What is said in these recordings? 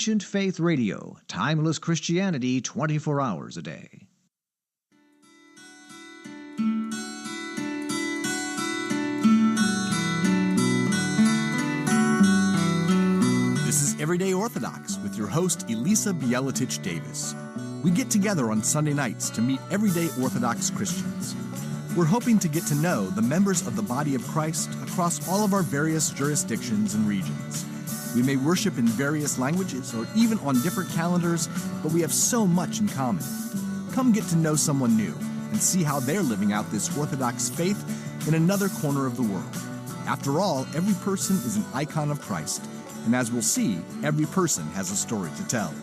Ancient Faith Radio, timeless Christianity 24 hours a day. This is Everyday Orthodox with your host, Elisa Bielatich-Davis. We get together on Sunday nights to meet everyday Orthodox Christians. We're hoping to get to know the members of the body of Christ across all of our various jurisdictions and regions. We may worship in various languages or even on different calendars, but we have so much in common. Come get to know someone new and see how they're living out this Orthodox faith in another corner of the world. After all, every person is an icon of Christ, and as we'll see, every person has a story to tell.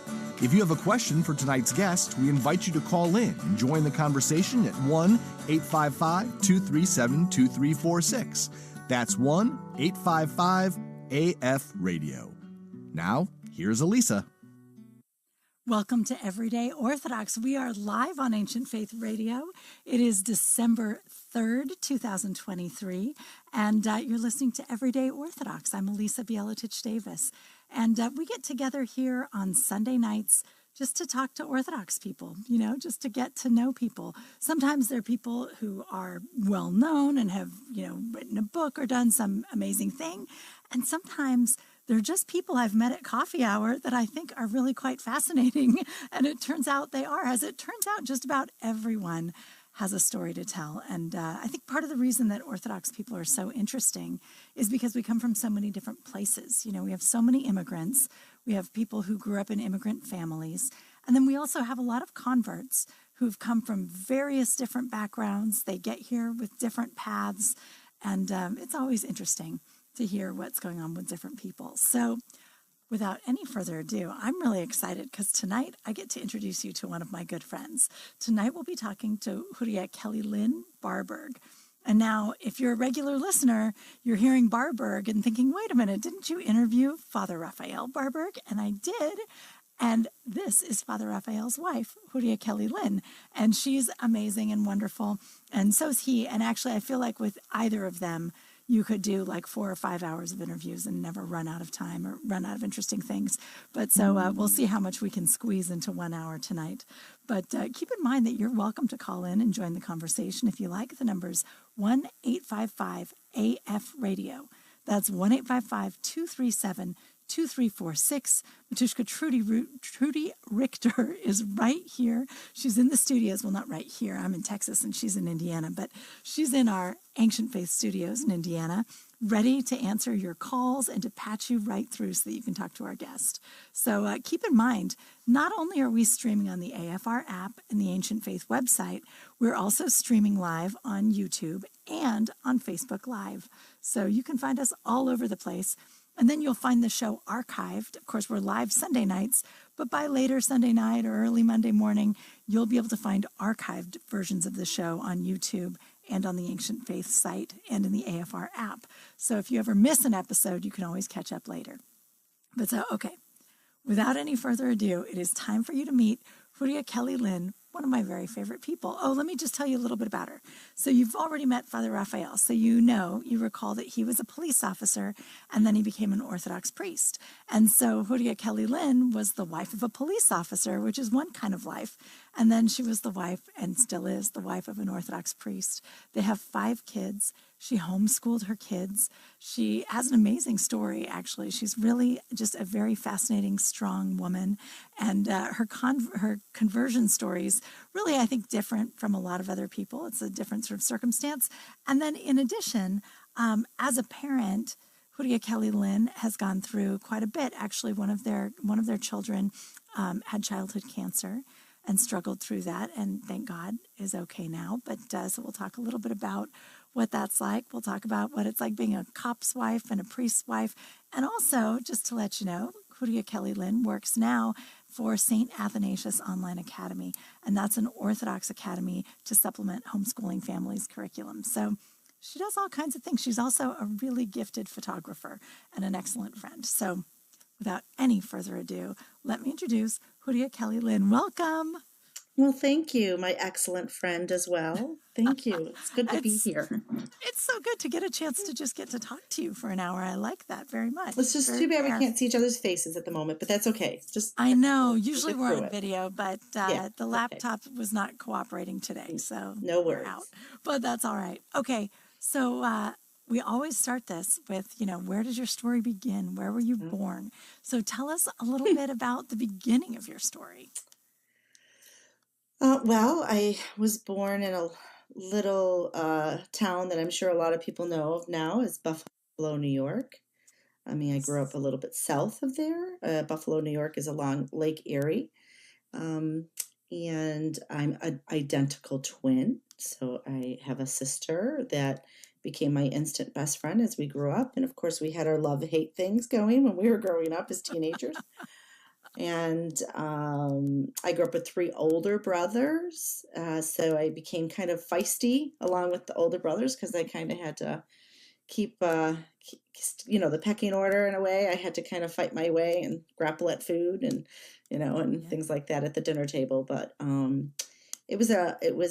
If you have a question for tonight's guest, we invite you to call in and join the conversation at 1-855-237-2346. That's 1-855-AF-RADIO. Now, here's Elisa. Welcome to Everyday Orthodox. We are live on Ancient Faith Radio. It is December 3rd, 2023, and you're listening to Everyday Orthodox. I'm Elisa Bielatich-Davis, and we get together here on Sunday nights just to talk to Orthodox people, just to get to know people. Sometimes they're people who are well-known and have, written a book or done some amazing thing, and sometimes they're just people I've met at coffee hour that I think are really quite fascinating, and it turns out they are. As it turns out, just about everyone has a story to tell, and I think part of the reason that Orthodox people are so interesting is because we come from so many different places. We have so many immigrants. We have people who grew up in immigrant families, and then we also have a lot of converts who've come from various different backgrounds. They get here with different paths, and it's always interesting to hear what's going on with different people. So without any further ado, I'm really excited because tonight I get to introduce you to one of my good friends. Tonight we'll be talking to Kelleylynn Barberg. And now, if you're a regular listener, you're hearing Barberg and thinking, wait a minute, didn't you interview Father Raphael Barberg? And I did. And this is Father Raphael's wife, Kelleylynn. And she's amazing and wonderful. And so is he. And actually, I feel like with either of them, you could do like 4 or 5 hours of interviews and never run out of time or run out of interesting things. But so we'll see how much we can squeeze into 1 hour tonight. But keep in mind that you're welcome to call in and join the conversation if you like. The number's 1-855-AF-RADIO. That's 1-855-237-2346. Matushka Trudy Richter is right here. She's in the studios. Well, not right here. I'm in Texas and she's in Indiana, but she's in our Ancient Faith studios in Indiana, ready to answer your calls and to patch you right through so that you can talk to our guest. So keep in mind, not only are we streaming on the AFR app and the Ancient Faith website, we're also streaming live on YouTube and on Facebook Live. So you can find us all over the place. And then you'll find the show archived. Of course, we're live Sunday nights, but by later Sunday night or early Monday morning, you'll be able to find archived versions of the show on YouTube and on the Ancient Faith site and in the AFR app. So if you ever miss an episode, you can always catch up later. But so, okay, without any further ado, it is time for you to meet Kelleylynn, one of my very favorite people. Oh, let me just tell you a little bit about her. So you've already met Father Raphael, so you recall that he was a police officer, and then he became an Orthodox priest. And so Kelleylynn was the wife of a police officer, which is one kind of life. And then she was the wife, and still is, the wife of an Orthodox priest. They have 5 kids. She homeschooled her kids. She has an amazing story, actually. She's really just a very fascinating, strong woman. And her conversion stories really, I think, different from a lot of other people. It's a different sort of circumstance. And then in addition, as a parent, Kelleylynn has gone through quite a bit. Actually, one of their children had childhood cancer and struggled through that, and thank God is okay now. But so we'll talk a little bit about what that's like. We'll talk about what it's like being a cop's wife and a priest's wife. And also, just to let you know, Kelleylynn works now for St. Athanasius Online Academy, and that's an Orthodox academy to supplement homeschooling families' curriculum. So she does all kinds of things. She's also a really gifted photographer and an excellent friend. So without any further ado, let me introduce Kelleylynn. Welcome. Well, thank you, my excellent friend as well. Thank you. It's good to be here. It's so good to get a chance to just get to talk to you for an hour. I like that very much. It's just too bad we can't see each other's faces at the moment, but that's okay. I know. Usually we're on video, but Yeah, the laptop was not cooperating today, so no we're worries. out. But that's all right. Okay, so we always start this with, where does your story begin? Where were you born? So tell us a little bit about the beginning of your story. Well, I was born in a little town that I'm sure a lot of people know of now is Buffalo, New York. I mean, I grew up a little bit south of there. Buffalo, New York is along Lake Erie. And I'm an identical twin. So I have a sister that became my instant best friend as we grew up. And of course, we had our love-hate things going when we were growing up as teenagers. And I grew up with 3 older brothers. So I became kind of feisty along with the older brothers because I kind of had to keep the pecking order in a way. I had to kind of fight my way and grapple at food and, things like that at the dinner table. But it was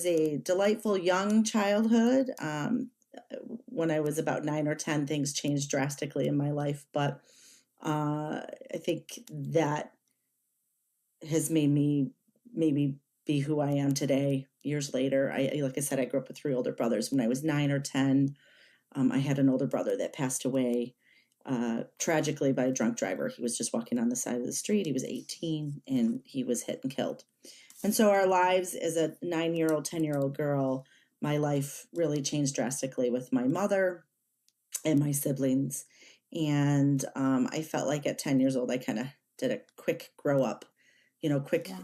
a delightful young childhood. When I was about 9 or 10, things changed drastically in my life. But I think that has made me maybe be who I am today years later. Like I said, I grew up with 3 older brothers. When I was 9 or 10, I had an older brother that passed away tragically by a drunk driver. He was just walking on the side of the street. He was 18 and he was hit and killed. And so our lives as a 9-year-old, 10-year-old girl, my life really changed drastically with my mother and my siblings. And I felt like at 10 years old, I kind of did a quick grow up,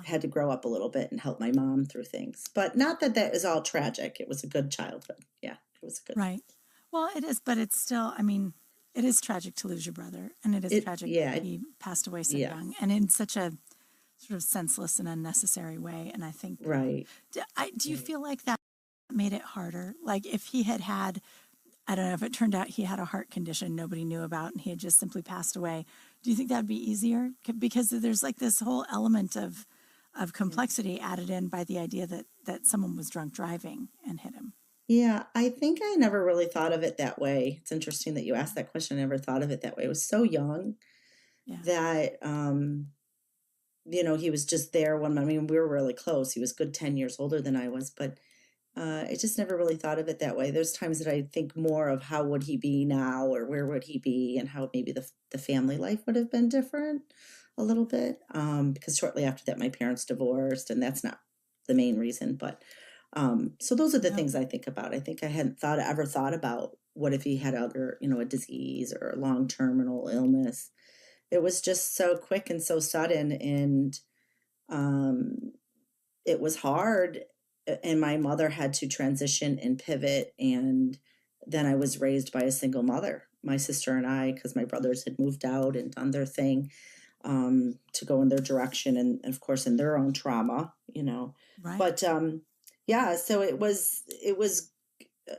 had to grow up a little bit and help my mom through things. But not that was all tragic. It was a good childhood. Yeah, it was good. Right. Well, it is, but it's still, it is tragic to lose your brother. And it is tragic that he passed away so young and in such a sort of senseless and unnecessary way. And I think, right. Do you feel like that made it harder? Like if he had, I don't know, if it turned out he had a heart condition nobody knew about and he had just simply passed away, do you think that would be easier? Because there's like this whole element of complexity added in by the idea that someone was drunk driving and hit him. Yeah, I think I never really thought of it that way. It's interesting that you asked that question. I never thought of it that way. I was so young that, he was just there one moment. We were really close. He was a good 10 years older than I was, but I just never really thought of it that way. There's times that I think more of how would he be now or where would he be and how maybe the family life would have been different a little bit. Because shortly after that, my parents divorced and that's not the main reason, but so those are the things I think about. I think I hadn't ever thought about what if he had other, a disease or a long terminal illness. It was just so quick and so sudden, and it was hard. And my mother had to transition and pivot, and then I was raised by a single mother. My sister and I, because my brothers had moved out and done their thing to go in their direction, and of course in their own trauma, Right. But so it was,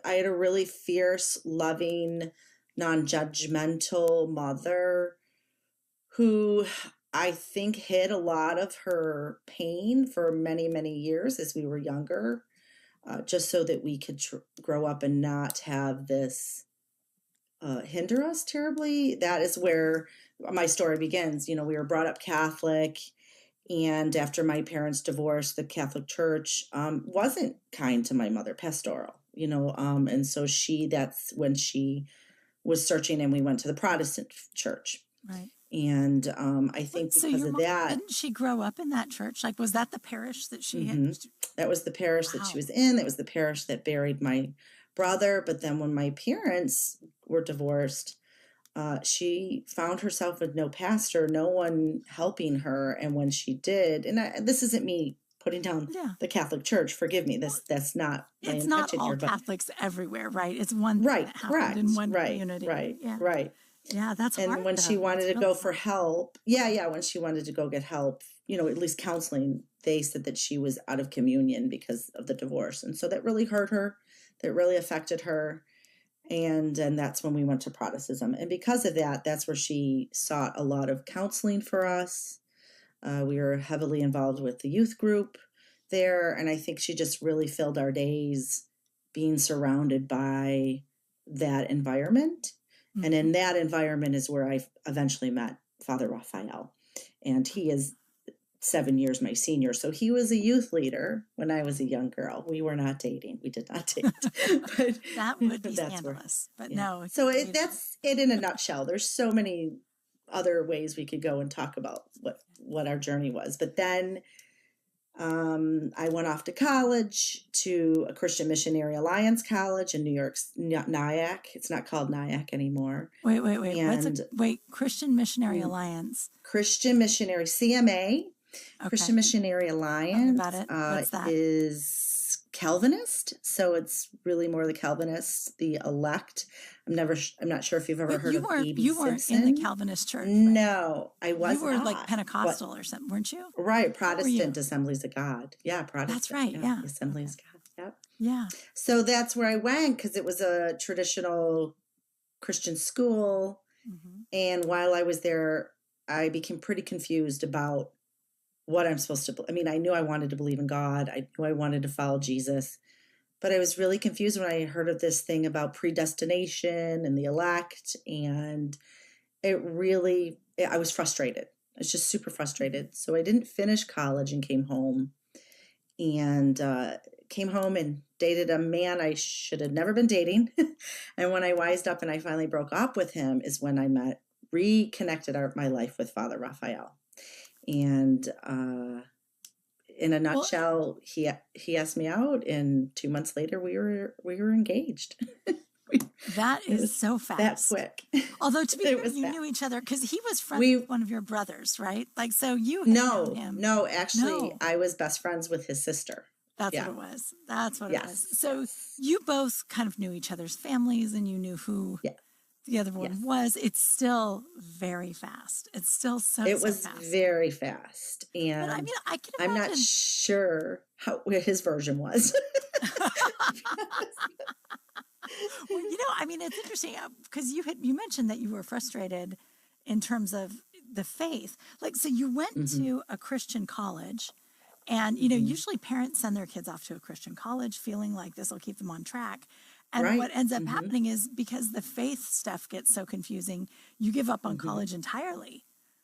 I had a really fierce, loving, non-judgmental mother who I think hid a lot of her pain for many, many years as we were younger, just so that we could grow up and not have this hinder us terribly. That is where my story begins. We were brought up Catholic. And after my parents' divorce, the Catholic Church wasn't kind to my mother, pastoral, and so that's when she was searching and we went to the Protestant church. Right. And I think because of that. Didn't she grow up in that church? Like, was that the parish that she had? That was the parish that she was in. That was the parish that buried my brother. But then when my parents were divorced, she found herself with no pastor, no one helping her. And when she did, and this isn't me putting down the Catholic Church, forgive me, that's not my intention. It's not all here, Catholics everywhere, right? It's one thing that happened in one community. Right. Yeah, that's hard. And when she wanted to go for help, when she wanted to go get help, at least counseling, they said that she was out of communion because of the divorce. And so that really hurt her. That really affected her. And that's when we went to Protestantism. And because of that, that's where she sought a lot of counseling for us. We were heavily involved with the youth group there. And I think she just really filled our days being surrounded by that environment. Mm-hmm. And in that environment is where I eventually met Father Raphael. And he is 7 years my senior. So he was a youth leader when I was a young girl. We were not dating. We did not date. But that would be that's scandalous. But yeah. no. So that's it in a nutshell. There's so many other ways we could go and talk about what our journey was. But then I went off to college, to a Christian Missionary Alliance college in New York's Nyack. It's not called Nyack anymore. Wait. And Christian Missionary Alliance. Christian Missionary, CMA. Okay. Christian Missionary Alliance about it. What's that? Is Calvinist. So it's really more the Calvinists, the elect. I'm not sure if you've ever heard of A.B. You weren't Simpson. in the Calvinist church. Right? No, I wasn't. You were like Pentecostal or something, weren't you? Right, Protestant Assemblies of God. Yeah, Protestant. That's right, yeah. Assemblies of God, yep. Yeah. So that's where I went because it was a traditional Christian school. Mm-hmm. And while I was there, I became pretty confused about what I'm supposed to, I mean, I knew I wanted to believe in God. I knew I wanted to follow Jesus, but I was really confused when I heard of this thing about predestination and the elect. And I was frustrated. I was just super frustrated. So I didn't finish college and came home and dated a man I should have never been dating. And when I wised up and I finally broke up with him is when I reconnected my life with Father Raphael. And in a nutshell, he asked me out, and 2 months later we were engaged. That is so fast. That quick. Although to be fair, you knew each other because he was friends with one of your brothers, right? Like, so you had known him. No, actually, I was best friends with his sister. That's what it was. That's what it was. So you both kind of knew each other's families, and you knew who the other one was. It's still very fast. It's still so was fast. Very fast. And but I mean, I can imagine. I'm not sure where his version was. Well, I mean, it's interesting because you mentioned that you were frustrated in terms of the faith. Like, so you went to a Christian college, and usually parents send their kids off to a Christian college feeling like this will keep them on track. And what ends up happening is because the faith stuff gets so confusing, you give up on college entirely,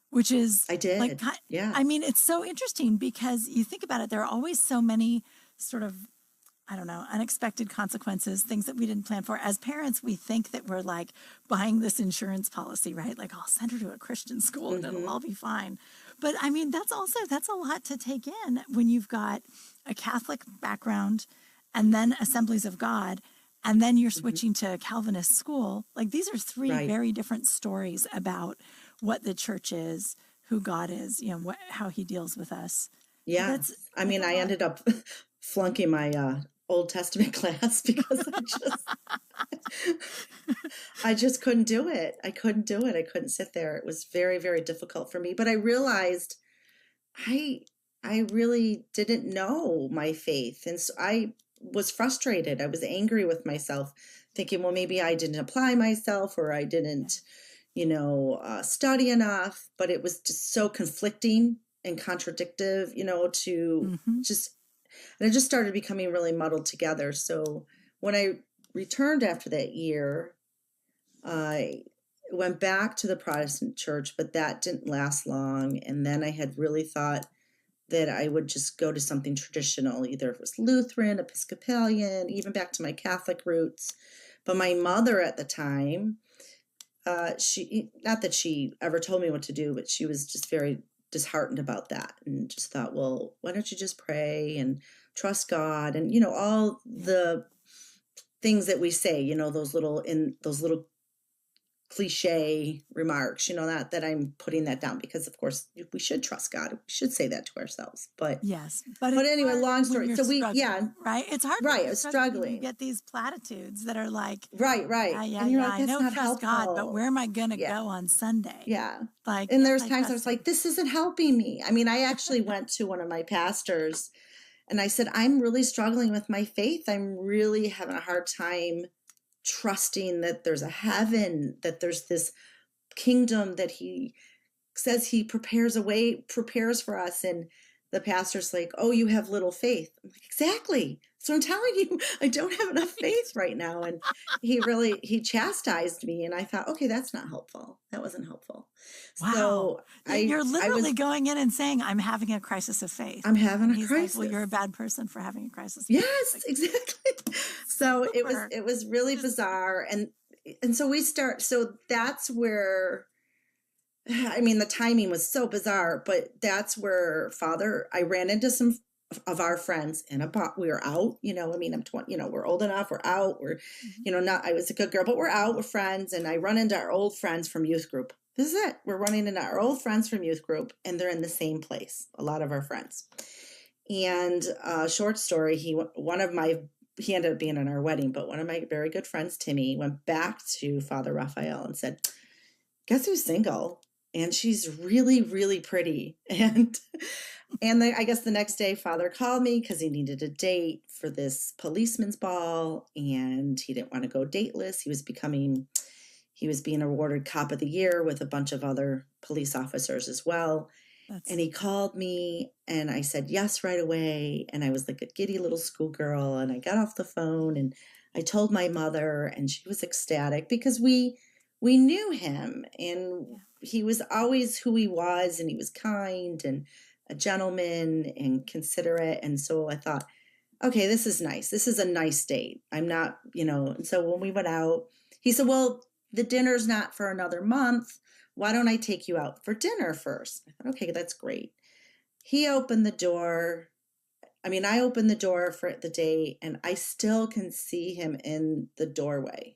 which is I did. Like, I mean, it's so interesting because you think about it. There are always so many sort of, I don't know, unexpected consequences, things that we didn't plan for. As parents, we think that we're like buying this insurance policy, right? Like, I'll send her to a Christian school and it'll all be fine. But I mean, that's a lot to take in when you've got a Catholic background and then Assemblies of God, and then you're switching to a Calvinist school. Like, these are three very different stories about what the church is, who God is, how he deals with us. Yeah. I mean, I ended up flunking my Old Testament class because I just couldn't do it. I couldn't sit there. It was very, very difficult for me. But I realized I really didn't know my faith. And so I was frustrated. I was angry with myself, thinking, well, maybe I didn't apply myself, or I didn't, study enough. But it was just so conflicting and contradictive, to and it just started becoming really muddled together. So when I returned after that year, I went back to the Protestant church, but that didn't last long. And then I had really thought that I would just go to something traditional, either it was Lutheran, Episcopalian, even back to my Catholic roots. But my mother at the time, she, not that she ever told me what to do, but she was just very disheartened about that and just thought, well, why don't you just pray and trust God? And, all the things that we say, those little cliche remarks, that I'm putting that down because, of course, we should trust God. We should say that to ourselves. But yes, but anyway, long story. So right. It's hard. Right, I was struggling. You get these platitudes that are like, right. Yeah, and you're like, I that's know not trust helpful. God, but where am I going to go on Sunday? Yeah. Like, and there's times I was like, this isn't helping me. I mean, I actually went to one of my pastors and I said, I'm really struggling with my faith. I'm really having a hard time trusting that there's a heaven, that there's this kingdom that he says he prepares for us. And the pastor's like, oh, you have little faith. I'm like, exactly. So I'm telling you, I don't have enough faith right now. And he chastised me. And I thought, okay, that's not helpful. That wasn't helpful. Wow. So You're literally going in and saying, I'm having a crisis of faith. I'm having a he's crisis. Like, well, you're a bad person for having a crisis of yes, faith. Yes, exactly. So it was really bizarre. And so so that's where, I mean, the timing was so bizarre, but that's where I ran into some of our friends in a bar. We were out, I mean, I'm 20, we're old enough, we're out, we're, I was a good girl, but we're out with friends. And I run into our old friends from youth group. This is it. We're running into our old friends from youth group, and they're in the same place. A lot of our friends. And short story, he ended up being in our wedding, but one of my very good friends, Timmy, went back to Father Raphael and said, guess who's single? And she's really, really pretty. And I guess the next day, Father called me because he needed a date for this policeman's ball, and he didn't want to go dateless. He was being awarded Cop of the Year with a bunch of other police officers as well. And he called me, and I said yes right away. And I was like a giddy little schoolgirl, and I got off the phone, and I told my mother, and she was ecstatic because we knew him, and he was always who he was, and he was kind and a gentleman and considerate. And so I thought, okay, this is nice. This is a nice date. I'm not, and so when we went out, he said, well, the dinner's not for another month. Why don't I take you out for dinner first? I thought, okay, that's great. He opened the door. I opened the door for the date, and I still can see him in the doorway.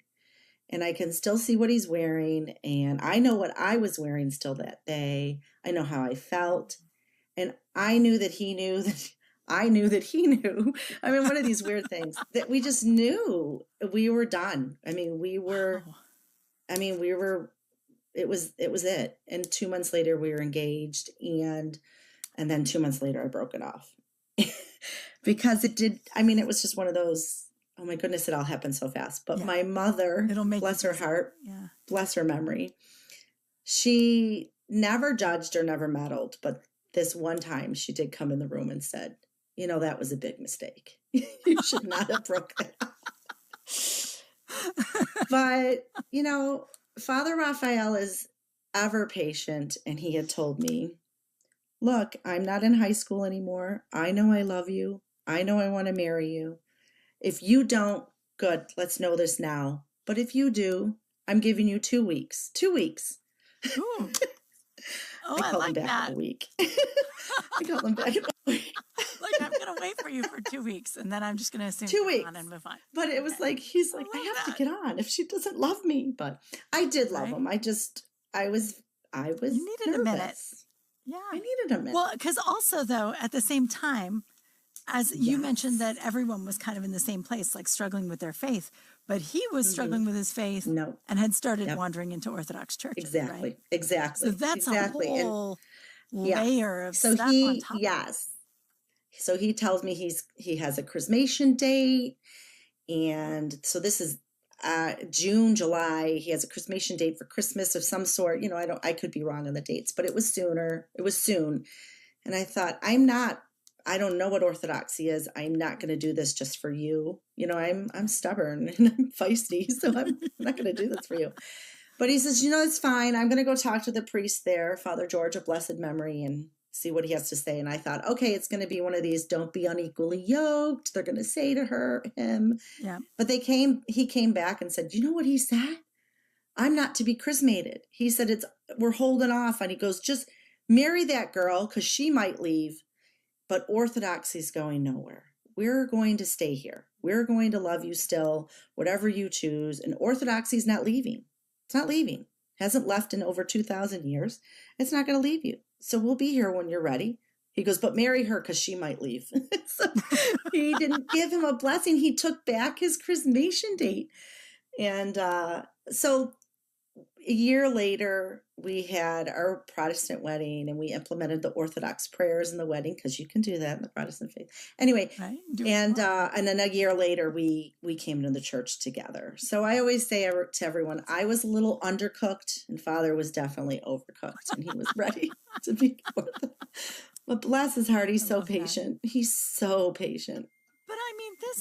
And I can still see what he's wearing. And I know what I was wearing still that day. I know how I felt. And I knew that he knew that I knew that he knew. One of these weird things that we just knew we were done. We were, it was it. And 2 months later we were engaged. And then 2 months later I broke it off because it was just one of those, oh my goodness, it all happened so fast. But my mother, bless her heart, bless her memory, she never judged or never meddled. But this one time she did come in the room and said, that was a big mistake. You should not have broken it. But, Father Raphael is ever patient. And he had told me, look, I'm not in high school anymore. I know I love you. I know I want to marry you. If you don't, good, let's know this now. But if you do, I'm giving you 2 weeks. 2 weeks. Ooh. Oh, I called him back in a week. I called him back in a week. Like, I'm going to wait for you for 2 weeks, and then I'm just going to assume 2 weeks on and move on. But it was like, he's like, I have to get on if she doesn't love me. But I did love him. I was you needed nervous. A minute. Yeah. I needed a minute. Well, because also, though, at the same time, as you mentioned that everyone was kind of in the same place, like struggling with their faith, but he was struggling with his faith and had started wandering into Orthodox churches. Exactly. Right? Exactly. So that's a whole layer of stuff on top. Yes. So he tells me he has a chrismation date. And so this is June, July. He has a chrismation date for Christmas of some sort. I could be wrong on the dates, but it was sooner. It was soon. And I thought, I don't know what orthodoxy is. I'm not going to do this just for you. I'm stubborn and I'm feisty, so I'm not going to do this for you. But he says, it's fine. I'm going to go talk to the priest there, Father George of blessed memory, and see what he has to say. And I thought, okay, it's going to be one of these, don't be unequally yoked. They're going to say to him. Yeah. But he came back and said, you know what he said? I'm not to be chrismated. He said, we're holding off. And he goes, just marry that girl because she might leave. But orthodoxy is going nowhere. We're going to stay here. We're going to love you still, whatever you choose. And orthodoxy is not leaving. It's not leaving. Hasn't left in over 2,000 years. It's not going to leave you. So we'll be here when you're ready. He goes, but marry her because she might leave. So he didn't give him a blessing. He took back his chrismation date. And so a year later, we had our Protestant wedding, and we implemented the Orthodox prayers in the wedding because you can do that in the Protestant faith. Anyway, right. And then a year later, we came to the church together. So I always say to everyone, I was a little undercooked, and Father was definitely overcooked, and he was ready to be Orthodox. But bless his heart, he's so patient. That. He's so patient. But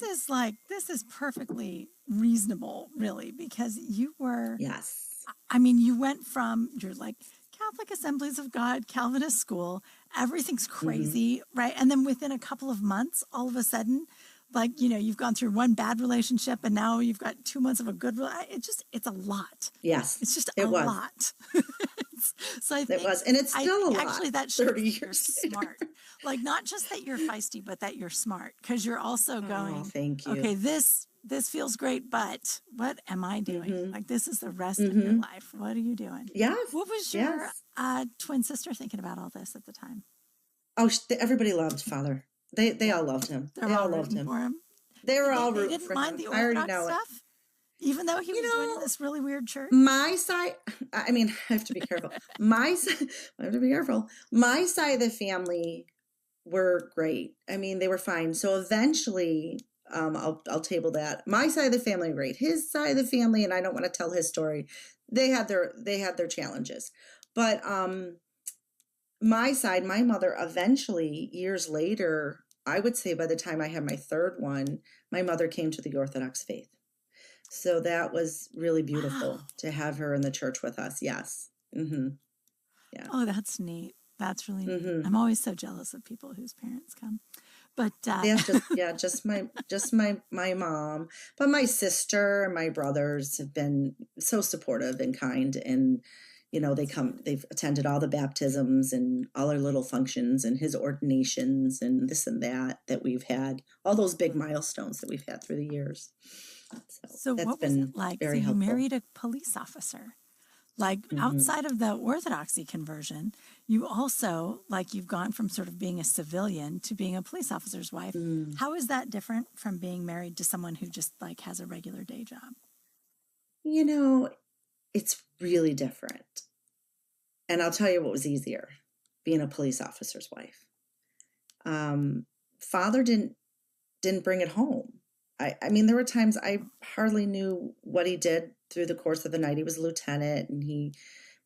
this is perfectly reasonable, really, because you were, Yes. I mean, you went from, you're like Catholic Assemblies of God, Calvinist school, everything's crazy, right? And then within a couple of months, all of a sudden, like, you know, you've gone through one bad relationship and now you've got 2 months of a good, it's a lot. Yes. It's just it a was. lot. So I think, It was. And it's still a lot. actually, that shows 30 that you're years later. smart. Like, not just that you're feisty, but that you're smart, because you're also going, thank you. okay, this feels great, but what am I doing? Like, this is the rest of your life. What are you doing? Yes. What was your twin sister thinking about all this at the time? Oh, everybody loved Father. They all loved him. They all loved him. For him. They were all They rooting didn't for mind him. the I already Orthodox know it. stuff, even though he was joining this really weird church. My side, I mean, I have to be careful. I have to be careful. My side of the family were great. I mean, they were fine. So eventually, I'll table that. My side of the family, great. His side of the family, and I don't want to tell his story. They had their challenges, but my side, my mother, eventually, years later, I would say by the time I had my third one, my mother came to the Orthodox faith. So that was really beautiful to have her in the church with us. Yes. Mm-hmm. Yeah. Oh, that's neat. That's really neat. I'm always so jealous of people whose parents come. But just my mom. But my sister and my brothers have been so supportive and kind, and you know, they've attended all the baptisms and all our little functions and his ordinations and this and that we've had, all those big milestones that we've had through the years. So what was it like? So you married a police officer. Like outside of the Orthodoxy conversion, you also, like, you've gone from sort of being a civilian to being a police officer's wife. How is that different from being married to someone who just like has a regular day job? You know, it's really different. And I'll tell you what was easier, being a police officer's wife. Father didn't bring it home. I mean, there were times I hardly knew what he did through the course of the night. He was a lieutenant, and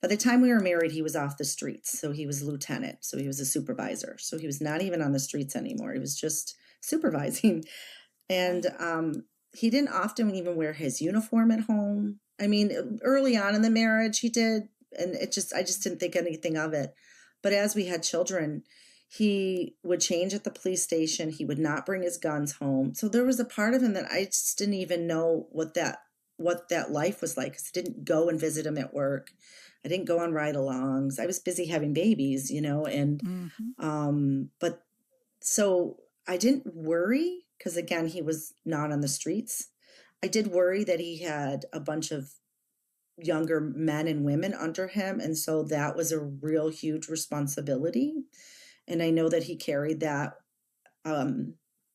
by the time we were married, he was off the streets. So he was a lieutenant. So he was a supervisor. So he was not even on the streets anymore. He was just supervising. And he didn't often even wear his uniform at home. I mean, early on in the marriage, he did. And I just didn't think anything of it. But as we had children, he would change at the police station. He would not bring his guns home. So there was a part of him that I just didn't even know what that life was like, because I didn't go and visit him at work. I didn't go on ride-alongs. I was busy having babies, you know, and but so I didn't worry, because again, he was not on the streets. I did worry that he had a bunch of younger men and women under him, and so that was a real huge responsibility. And I know that he carried that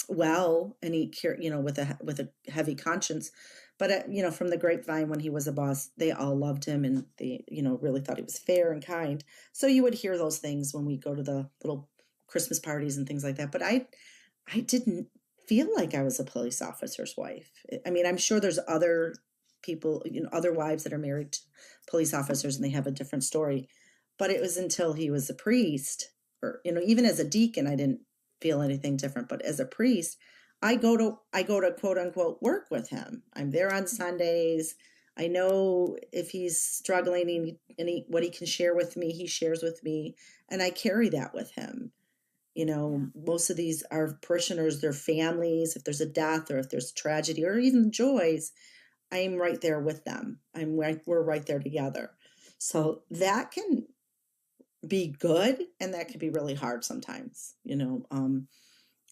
well, and he carried, you know, with a heavy conscience. But you know, from the grapevine, when he was a boss, they all loved him, and they, you know, really thought he was fair and kind. So you would hear those things when we go to the little Christmas parties and things like that. But I didn't feel like I was a police officer's wife. I mean, I'm sure there's other people, you know, other wives that are married to police officers, and they have a different story. But it was until he was a priest, or, you know, even as a deacon, I didn't feel anything different. But as a priest, I go to quote unquote work with him. I'm there on Sundays. I know if he's struggling and what he can share with me, he shares with me, and I carry that with him. You know, most of these are parishioners, their families. If there's a death or if there's tragedy or even joys, I'm right there with them. We're right there together. So that can be good, and that can be really hard sometimes, you know,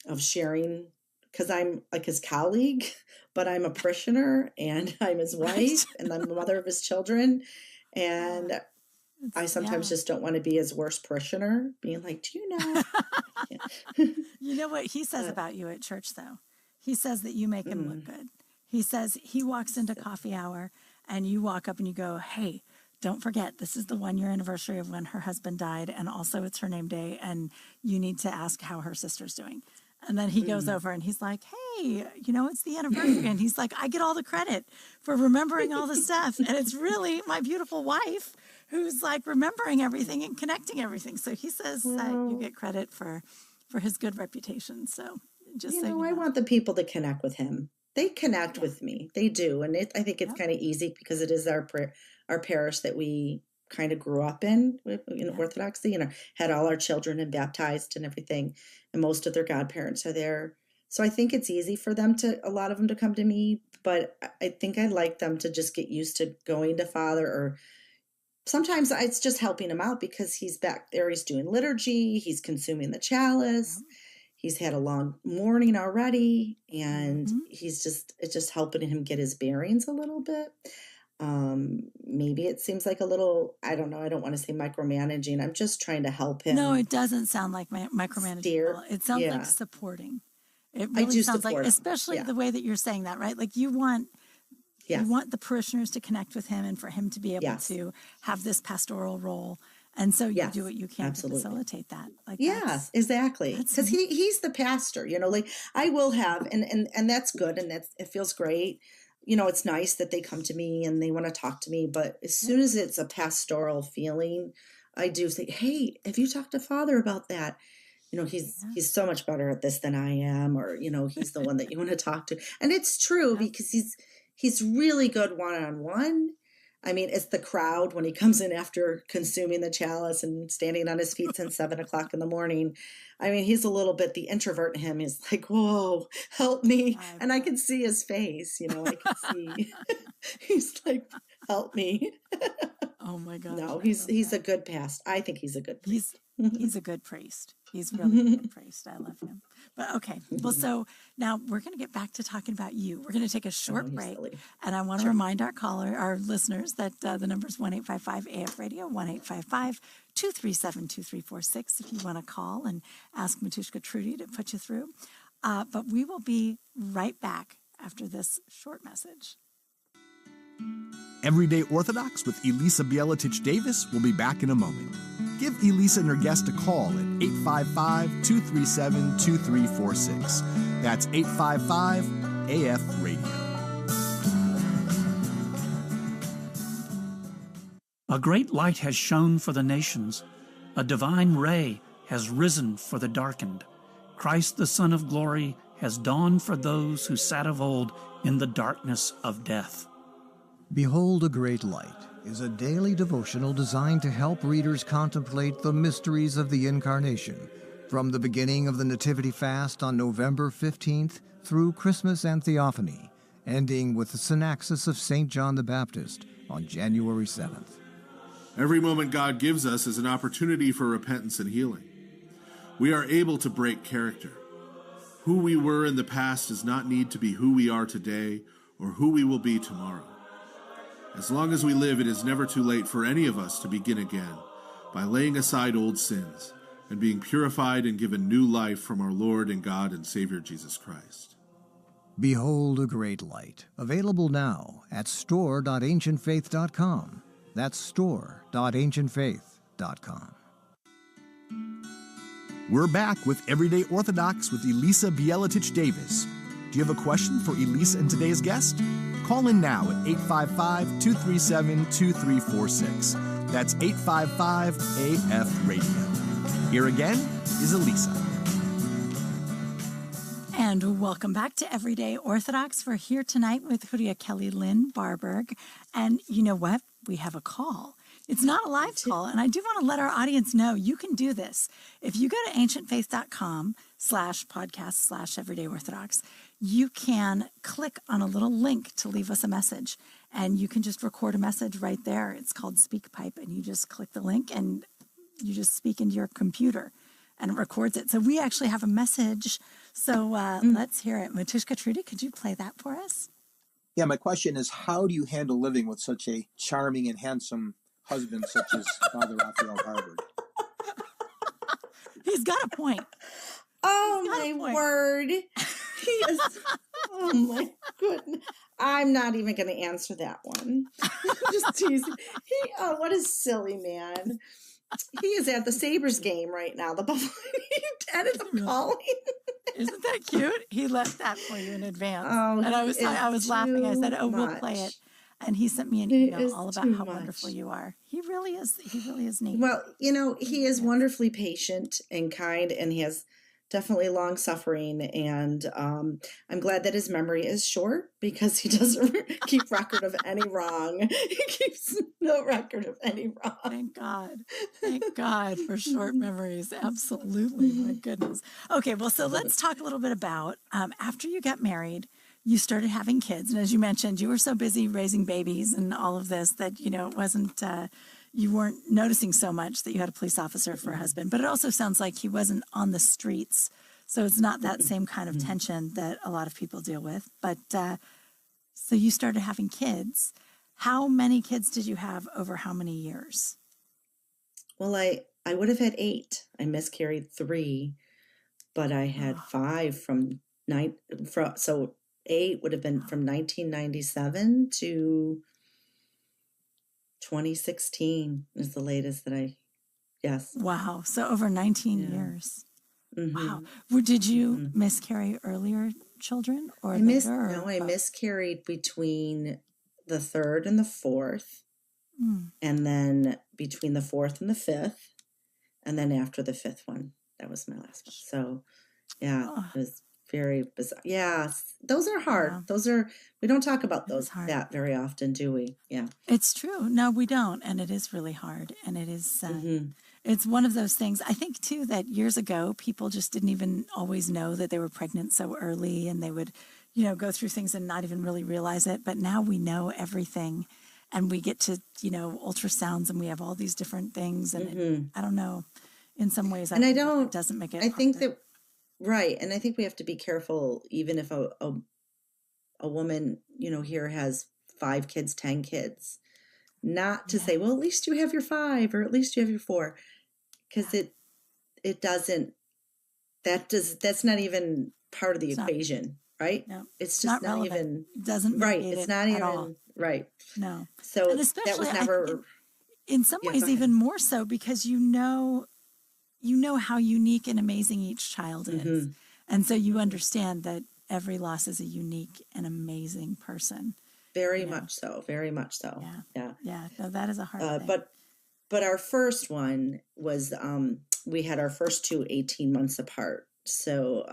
of sharing, because I'm like his colleague, but I'm a parishioner, and I'm his wife, and I'm the mother of his children. And I sometimes just don't want to be his worst parishioner, being like, do you know? You know what he says about you at church, though? He says that you make him look good. He says he walks into coffee hour, and you walk up and you go, hey, don't forget, this is the 1-year anniversary of when her husband died, and also it's her name day, and you need to ask how her sister's doing. And then he goes over and he's like, hey, you know, it's the anniversary. And he's like, I get all the credit for remembering all the stuff. And it's really my beautiful wife who's like remembering everything and connecting everything. So he says that you get credit for his good reputation. So Just You so know, you I know. want the people to connect with him. They connect with me. They do. And I think it's kind of easy because it is our parish that we kind of grew up in Orthodoxy, had all our children and baptized and everything. And most of their godparents are there. So I think it's easy for a lot of them to come to me. But I think I'd like them to just get used to going to Father, or sometimes it's just helping him out because he's back there. He's doing liturgy. He's consuming the chalice. Yeah. He's had a long morning already, and it's just helping him get his bearings a little bit. Maybe it seems like a little, I don't know, I don't want to say micromanaging. I'm just trying to help him. No, it doesn't sound like micromanaging. It sounds like supporting. It really sounds like, especially the way that you're saying that, right? Like you want the parishioners to connect with him and for him to be able to have this pastoral role. And so you do what you can to facilitate that. Like exactly. Because he's the pastor, like I will have, and that's good. And it feels great. It's nice that they come to me and they want to talk to me. But as soon as it's a pastoral feeling, I do say, hey, have you talked to Father about that? He's so much better at this than I am, or, he's the one that you want to talk to. And it's true because he's really good one-on-one. I mean, it's the crowd when he comes in after consuming the chalice and standing on his feet since 7 o'clock in the morning. I mean, he's a little bit, the introvert in him is like, whoa, help me. And I can see his face, I can see, he's like, help me. Oh my gosh. No, he's a good pastor. I think he's a good priest. He's a good priest. He's really a good priest. I love him. But okay. Well, so now we're going to get back to talking about you. We're going to take a short break. Silly. And I want to remind our listeners that the number is 1-855-AF Radio, 1-855-237-2346 if you want to call and ask Matushka Trudy to put you through. But we will be right back after this short message. Everyday Orthodox with Elisa Bielatich-Davis will be back in a moment. Give Elisa and her guest a call at 855-237-2346. That's 855-AF Radio. A great light has shone for the nations. A divine ray has risen for the darkened. Christ, the Son of Glory, has dawned for those who sat of old in the darkness of death. Behold a Great Light is a daily devotional designed to help readers contemplate the mysteries of the Incarnation, from the beginning of the Nativity Fast on November 15th through Christmas and Theophany, ending with the Synaxis of St. John the Baptist on January 7th. Every moment God gives us is an opportunity for repentance and healing. We are able to break character. Who we were in the past does not need to be who we are today or who we will be tomorrow. As long as we live, it is never too late for any of us to begin again by laying aside old sins and being purified and given new life from our Lord and God and Savior Jesus Christ. Behold a Great Light, available now at store.ancientfaith.com. That's store.ancientfaith.com. We're back with Everyday Orthodox with Elisa Bielatich-Davis. Do you have a question for Elisa and today's guest? Call in now at 855-237-2346. That's 855-AF Radio. Here again is Elisa. And welcome back to Everyday Orthodox. We're here tonight with Kelleylynn Barberg. And you know what? We have a call. It's not a live call, and I do want to let our audience know you can do this. If you go to ancientfaith.com/podcast/everydayorthodox, you can click on a little link to leave us a message, and you can just record a message right there. It's called SpeakPipe, and you just click the link, and you just speak into your computer, and it records it. So we actually have a message, so let's hear it. Matushka Trudy, could you play that for us? Yeah, my question is, how do you handle living with such a charming and handsome husband such as Father Raphael Barberg? He's got a point. Oh, my word. He is, oh, my goodness. I'm not even going to answer that one. Just teasing. What a silly man. He is at the Sabres game right now. The Buffalo Tennis calling. Isn't that cute? He left that for you in advance. Oh, and I was laughing. I said, we'll play it. And he sent me an email all about how wonderful you are. He really is neat. Well, he is wonderfully patient and kind, and he has definitely long suffering. And I'm glad that his memory is short because he doesn't keep record of any wrong. He keeps no record of any wrong. Thank God. Thank God for short memories. Absolutely. My goodness. Okay, well, so let's talk a little bit about after you got married, you started having kids. And as you mentioned, you were so busy raising babies and all of this that, it wasn't, you weren't noticing so much that you had a police officer for a husband. But it also sounds like he wasn't on the streets. So it's not that same kind of tension that a lot of people deal with. But so you started having kids. How many kids did you have over how many years? Well, I would have had 8. I miscarried 3, but I had 5 so 8 would have been from 1997 to 2016 is the latest that yes. Wow. So over 19 years. Mm-hmm. Wow. Did you miscarry earlier children or I miscarried between the 3rd and the 4th, and then between the 4th and the 5th, and then after the 5th one, that was my last one. So, it was very bizarre. Yeah, those are hard. Yeah. We don't talk about those that very often, do we? Yeah. It's true. No, we don't. And it is really hard. And it is, it's one of those things. I think too, that years ago, people just didn't even always know that they were pregnant so early, and they would, go through things and not even really realize it. But now we know everything, and we get to, ultrasounds, and we have all these different things. And I don't know, in some ways, it doesn't make it. I think that, right. And I think we have to be careful, even if a woman, here has 5 kids, 10 kids, not to say, well, at least you have your 5 or at least you have your 4, because it doesn't, that's not even part of the equation, right? No, it's just not even, doesn't right. It's not even, all. Right. No. So and especially, that was never, in some ways, even more so, because you know how unique and amazing each child is. And so you understand that every loss is a unique and amazing person. Very much so. Very much so. Yeah. Yeah. So that is a hard thing. But our first one was, we had our first 2 18 months apart. So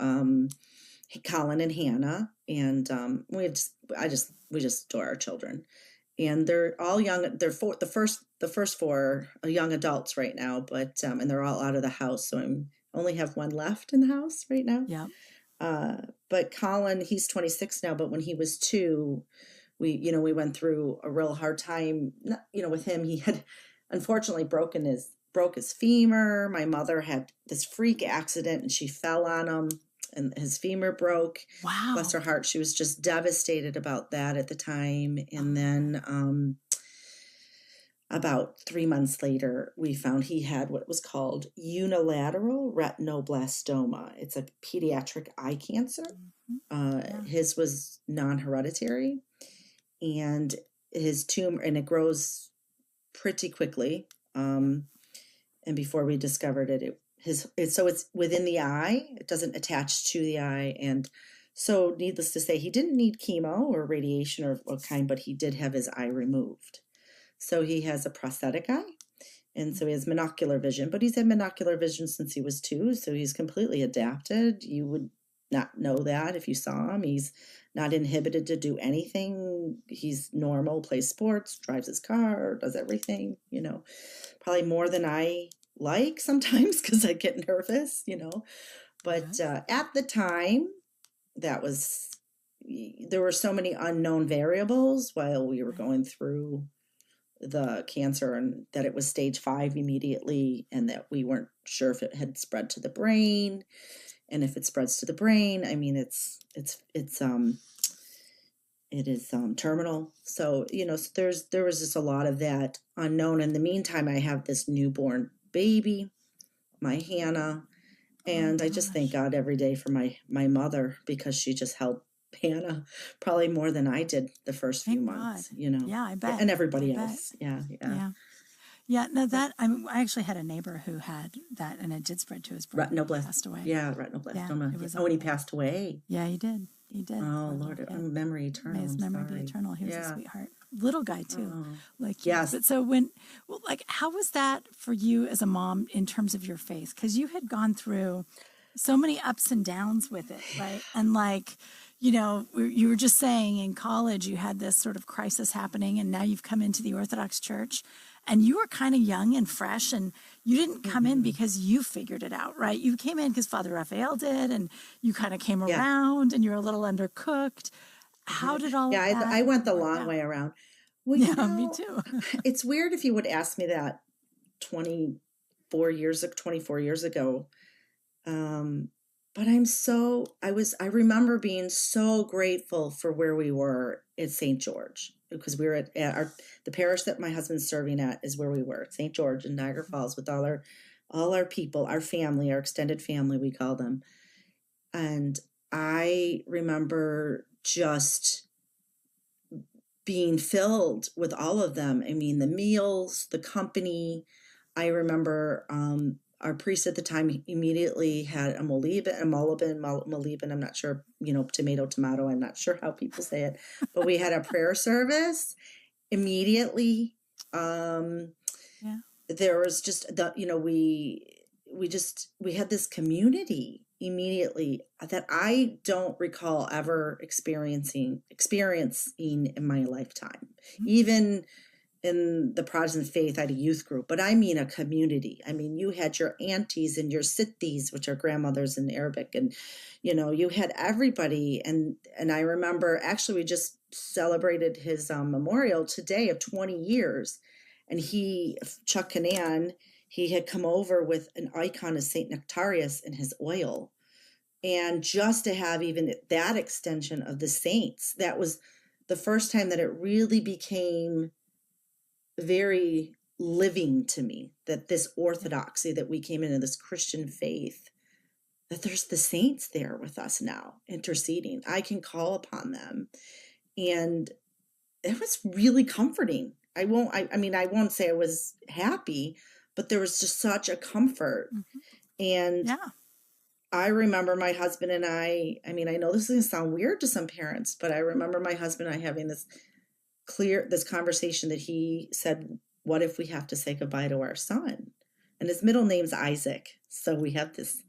Colin and Hannah, and we just adore our children. And they're all young. They're the first 4 are young adults right now, but and they're all out of the house. So I only have one left in the house right now. Yeah. But Colin, he's 26 now. But when he was 2, we went through a real hard time. With him, he had unfortunately broke his femur. My mother had this freak accident, and she fell on him, and his femur broke. Wow. Bless her heart. She was just devastated about that at the time. And then about 3 months later, we found he had what was called unilateral retinoblastoma. It's a pediatric eye cancer. His was non-hereditary, and his tumor, and it grows pretty quickly. And before we discovered it, so it's within the eye. It doesn't attach to the eye. And so needless to say, he didn't need chemo or radiation or what kind, but he did have his eye removed. So he has a prosthetic eye, and so he has monocular vision, but he's had monocular vision since he was 2. So he's completely adapted. You would not know that if you saw him. He's not inhibited to do anything. He's normal, plays sports, drives his car, does everything, probably more than I like sometimes because I get nervous, but at the time there were so many unknown variables while we were going through the cancer, and that it was stage 5 immediately, and that we weren't sure if it had spread to the brain. And if it spreads to the brain, I mean, it is terminal. So, so there was just a lot of that unknown. In the meantime, I have this newborn baby, my Hannah, and I just thank God every day for my mother, because she just helped Hannah probably more than I did the first few months, Yeah, I bet. And everybody else. Yeah. No, I actually had a neighbor who had that, and it did spread to his brain. Retinoblastoma. Passed away. Yeah, retinoblastoma. And he passed away. Yeah, he did. Oh, Lord, memory eternal. May his memory be eternal. He was a sweetheart. Little guy, too. Yes. But so how was that for you as a mom in terms of your faith? Because you had gone through so many ups and downs with it, right? And like, you know, you were just saying in college you had this sort of crisis happening, and now you've come into the Orthodox Church, and you were kind of young and fresh, and you didn't come in because you figured it out, right? You came in because Father Raphael did, and you kind of came around, and you're a little undercooked. How did all of that I went the work long out? way around. Well, Yeah, you know, me too. it's weird if you would ask me that 24 years ago. But I remember being so grateful for where we were at St. George, because we were at the parish that my husband's serving at is where we were, at St. George in Niagara Falls, with all our people, our family, our extended family, we call them. And I remember just being filled with all of them. I mean, the meals, the company. I remember our priest at the time immediately had a molybden, I'm not sure, tomato, I'm not sure how people say it, but we had a prayer service immediately. There was just we had this community immediately that I don't recall ever experiencing in my lifetime. Even in the Protestant faith, I had a youth group, but I mean a community. I mean, you had your aunties and your sittis, which are grandmothers in Arabic, and you had everybody. And I remember, actually, we just celebrated his memorial today of 20 years, and Chuck Canan, he had come over with an icon of Saint Nectarius in his oil, and just to have even that extension of the saints, that was the first time that it really became very living to me, that this orthodoxy that we came into, this Christian faith, that there's the saints there with us now interceding. I can call upon them. And it was really comforting. I won't say I was happy, but there was just such a comfort. And I remember my husband and I know this is going to sound weird to some parents, but I remember my husband and I having this conversation that he said, what if we have to say goodbye to our son? And his middle name's Isaac. So we have this,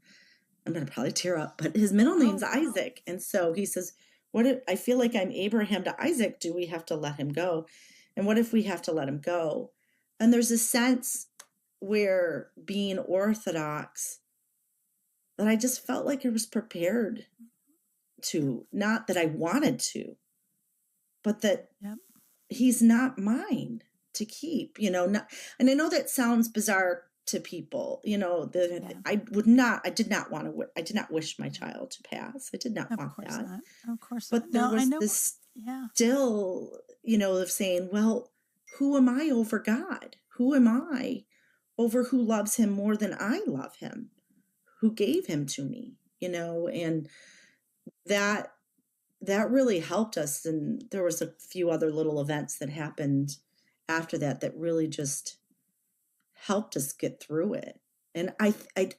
I'm going to probably tear up, but his middle name's Isaac. And so he says, what if I feel like I'm Abraham to Isaac? Do we have to let him go? And what if we have to let him go? And there's a sense where being Orthodox that I just felt like I was prepared to, not that I wanted to, but that he's not mine to keep, and I know that sounds bizarre to people, I did not wish my child to pass. I did not want that. Of course not. But there was this still, of saying, well, who am I over God? Who am I over who loves him more than I love him, who gave him to me, and that really helped us. And there was a few other little events that happened after that really just helped us get through it. And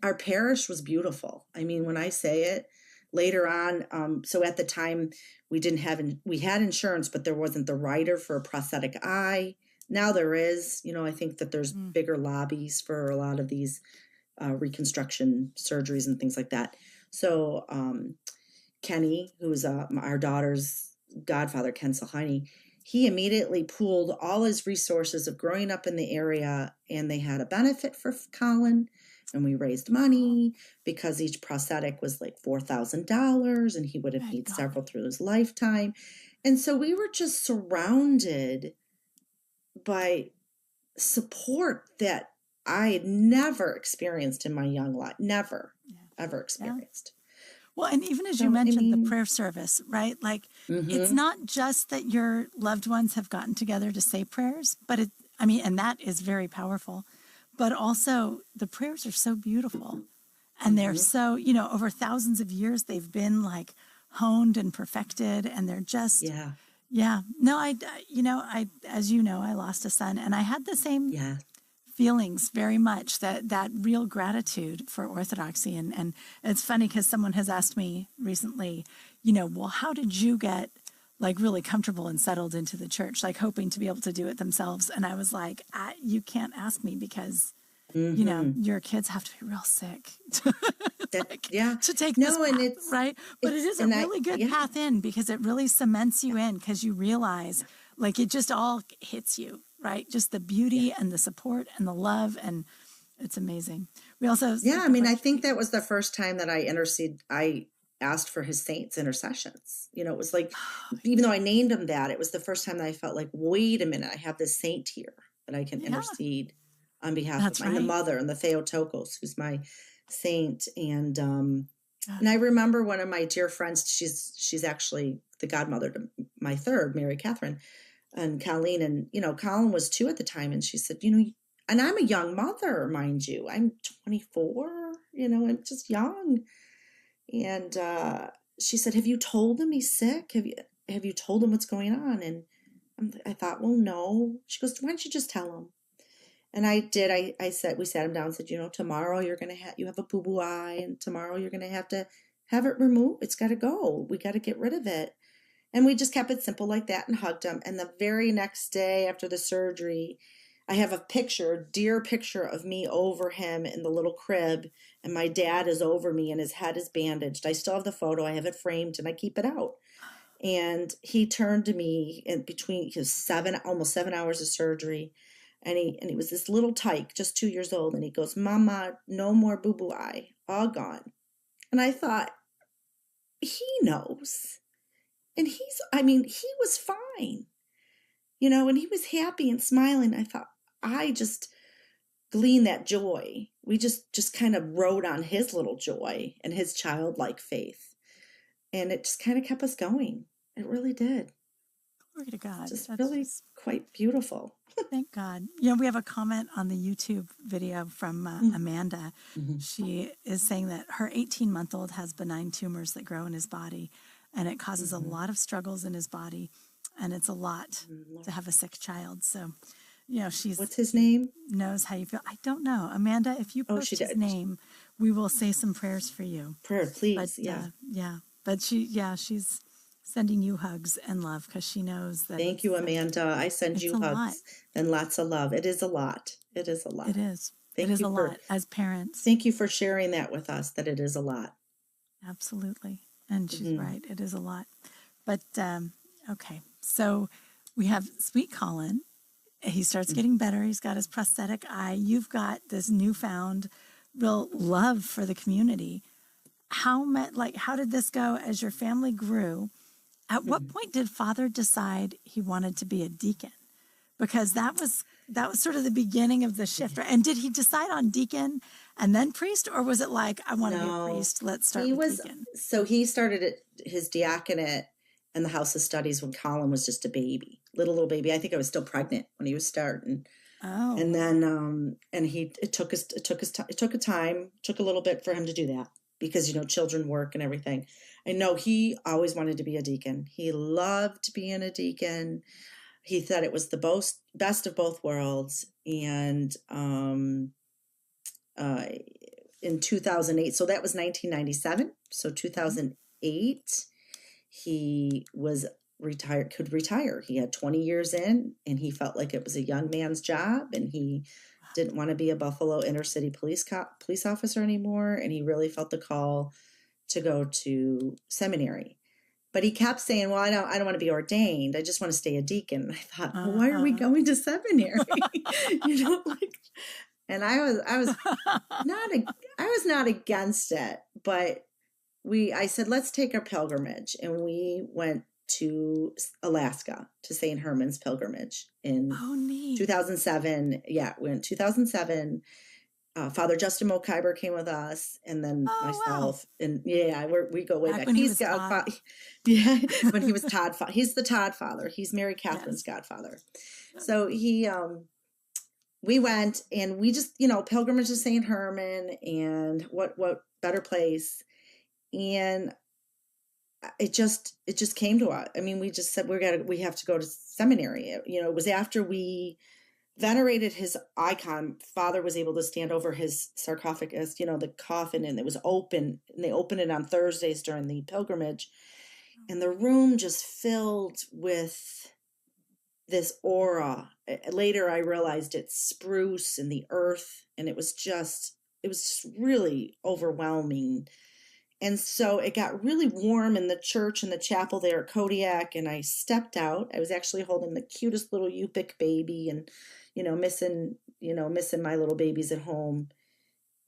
our parish was beautiful. I mean, when I say it later on, so at the time we had insurance, but there wasn't the rider for a prosthetic eye. Now there is, I think that there's bigger lobbies for a lot of these reconstruction surgeries and things like that. So, Kenny, who's our daughter's godfather, Ken Salhini, he immediately pooled all his resources of growing up in the area, and they had a benefit for Colin, and we raised money because each prosthetic was like $4,000, and he would have needed several through his lifetime. And so we were just surrounded by support that I had never experienced in my young life, ever experienced. Well, and even as you mentioned the prayer service, right? Like it's not just that your loved ones have gotten together to say prayers, but and that is very powerful, but also the prayers are so beautiful, and they're so, over thousands of years, they've been like honed and perfected, and they're just, no, I as you know, I lost a son, and I had the same feelings very much, that real gratitude for orthodoxy. And it's funny because someone has asked me recently, well, how did you get like really comfortable and settled into the church, like hoping to be able to do it themselves? And I was like, you can't ask me because, your kids have to be real sick Yeah. to take No, this and path, it's right? But it is a really good yeah. path in, because it really cements you in, because you realize, like, it just all hits you, right? Just the beauty and the support and the love, and it's amazing. We also Yeah, I mean, I think that was the first time that I asked for his saints' intercessions. You know, it was like, even though I named him that, it was the first time that I felt like, wait a minute, I have this saint here that I can intercede on behalf of the mother, and the Theotokos, who's my saint. And I remember one of my dear friends, she's actually the godmother to my third, Mary Catherine, and Kelleylynn. And, you know, Colin was 2 at the time. And she said, you know, and I'm a young mother, mind you. I'm 24, you know, I'm just young. And she said, have you told him he's sick? Have you told him what's going on? And I thought, well, no. She goes, why don't you just tell him? And I did. I said, we sat him down and said, you know, tomorrow you have a boo-boo eye, and tomorrow you're going to have it removed. It's got to go. We got to get rid of it. And we just kept it simple like that and hugged him. And the very next day after the surgery, I have a dear picture of me over him in the little crib, and my dad is over me and his head is bandaged. I still have the photo. I have it framed and I keep it out. And he turned to me in between his almost 7 hours of surgery. And he was this little tyke, just 2 years old. And he goes, Mama, no more boo-boo eye, all gone. And I thought, he knows. And he was fine, you know, and he was happy and smiling. I thought, I just gleaned that joy. We just kind of rode on his little joy and his childlike faith. And it just kind of kept us going. It really did. Glory to God. Just really quite beautiful. Thank God. You know, we have a comment on the YouTube video from Amanda. Mm-hmm. She is saying that her 18-month-old has benign tumors that grow in his body, and it causes a lot of struggles in his body, and it's a lot to have a sick child. So, you know, what's his name? Knows how you feel. I don't know. Amanda, if you post his name, we will say some prayers for you. Prayer, please. But, yeah. But she's sending you hugs and love, because she knows that. Thank you, Amanda. I send you hugs and lots of love. It is a lot. It is a lot. It is. It is a lot as parents. Thank you for sharing that with us, that it is a lot. Absolutely. And she's right. It is a lot. But, okay. So we have Sweet Colin. He starts getting better. He's got his prosthetic eye. You've got this newfound real love for the community. How did this go as your family grew? At what point did Father decide he wanted to be a deacon? Because that was sort of the beginning of the shift. Right? And did he decide on deacon and then priest, or was it like, I want to be a priest, let's start with deacon? So he started his diaconate in the House of Studies when Colin was just a baby, little baby. I think I was still pregnant when he was starting. Oh. And then it took a little bit for him to do that, because, you know, children work and everything. I know he always wanted to be a deacon. He loved being a deacon. He thought it was the best of both worlds. And in 2008, so that was 1997. So 2008, he was could retire. He had 20 years in, and he felt like it was a young man's job, and he didn't want to be a Buffalo inner city police officer anymore. And he really felt the call to go to seminary. But he kept saying, well, I don't want to be ordained. I just want to stay a deacon. And I thought, well, why are we going to seminary? You know, and I was not against it, but I said, let's take a pilgrimage. And we went to Alaska to St. Herman's pilgrimage in 2007. Yeah, we went 2007. Father Justin Mokiber came with us, and then myself. Wow. And we go way back. He's got, when he was Todd. He's the Todd father. He's Mary Catherine's godfather. So we went, and we just, you know, pilgrimage to St. Herman, and what better place. And it just came to us. I mean, we just said we have to go to seminary. You know, it was after we venerated his icon. Father was able to stand over his sarcophagus, you know, the coffin, and it was open, and they opened it on Thursdays during the pilgrimage. And the room just filled with this aura. Later, I realized it's spruce and the earth, and it was just was just really overwhelming. And so it got really warm in the church and the chapel there at Kodiak, and I stepped out. I was actually holding the cutest little Yupik baby and, missing my little babies at home.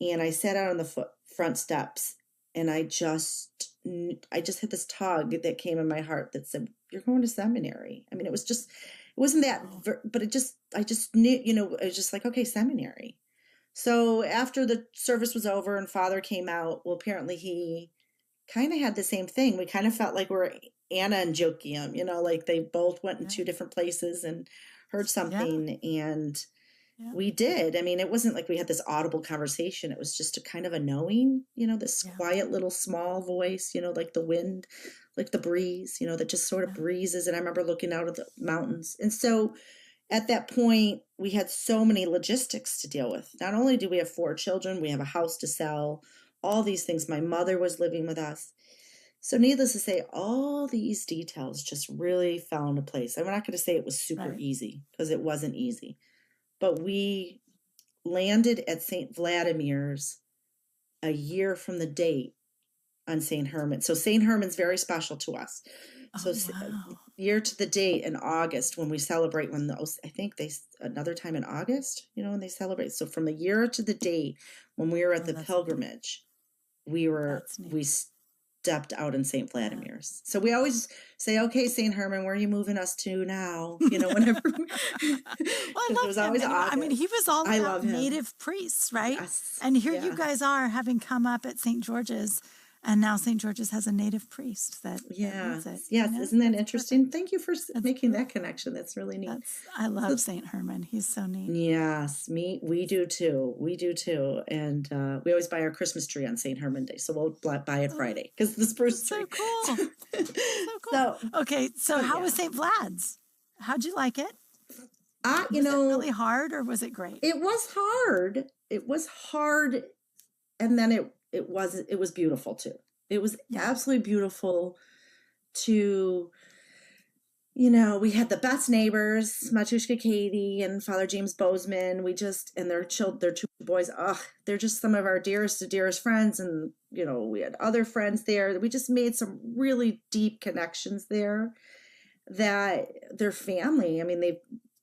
And I sat out on the front steps, and I just had this tug that came in my heart that said, you're going to seminary. I mean, it wasn't that, but I just knew, it was just like, okay, seminary. So after the service was over and Father came out, well, apparently he kind of had the same thing. We kind of felt like we're Anna and Joachim, like they both went in two different places and heard something. Yeah. And we did. I mean, it wasn't like we had this audible conversation. It was just a kind of a knowing, this quiet little small voice, like the wind, like the breeze, that just sort of breezes. And I remember looking out at the mountains. And so at that point, we had so many logistics to deal with. Not only do we have 4 children, we have a house to sell, all these things. My mother was living with us. So needless to say, all these details just really fell into place. I'm not going to say it was super easy, because it wasn't easy. But we landed at St. Vladimir's a year from the date on St. Herman. So St. Herman's very special to us. So year to the date in August, when we celebrate, I think another time in August, when they celebrate. So from a year to the date when we were at the pilgrimage, we stepped out in St. Vladimir's. So we always say, okay, St. Herman, where are you moving us to now? Whenever. I love him. I mean, he was all about native priests, right? Yes. And here you guys are, having come up at St. George's. And now St. George's has a native priest that runs it. Yes, isn't that interesting? Thank you for making that connection. That's really neat. I love St. Herman. He's so neat. Yes, we do too. We do too. And we always buy our Christmas tree on St. Herman Day. So we'll buy it Friday because the spruce tree. So cool. So cool. Okay, so how was St. Vlad's? How'd you like it? Was it really hard, or was it great? It was hard. It was hard. And then it was beautiful too. It was absolutely beautiful to, we had the best neighbors, Matushka Katie and Father James Bozeman. And their 2 boys, they're just some of our dearest friends. And, we had other friends there. We just made some really deep connections there that their family, I mean, they,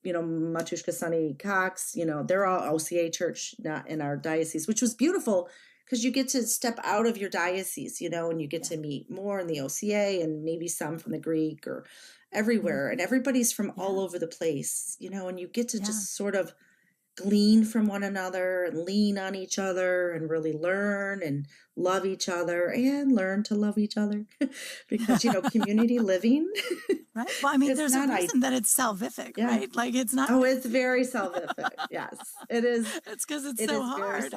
Matushka Sonny Cox, they're all OCA church, not in our diocese, which was beautiful. Because you get to step out of your diocese, and you get to meet more in the OCA and maybe some from the Greek or everywhere. And everybody's from all over the place, and you get to just sort of glean from one another and lean on each other and really learn and love each other and learn to love each other because, community living. Right. Well, I mean, there's a reason that it's salvific, right? Like it's not. Oh, it's very salvific. Yes, it is. It's because it's so hard.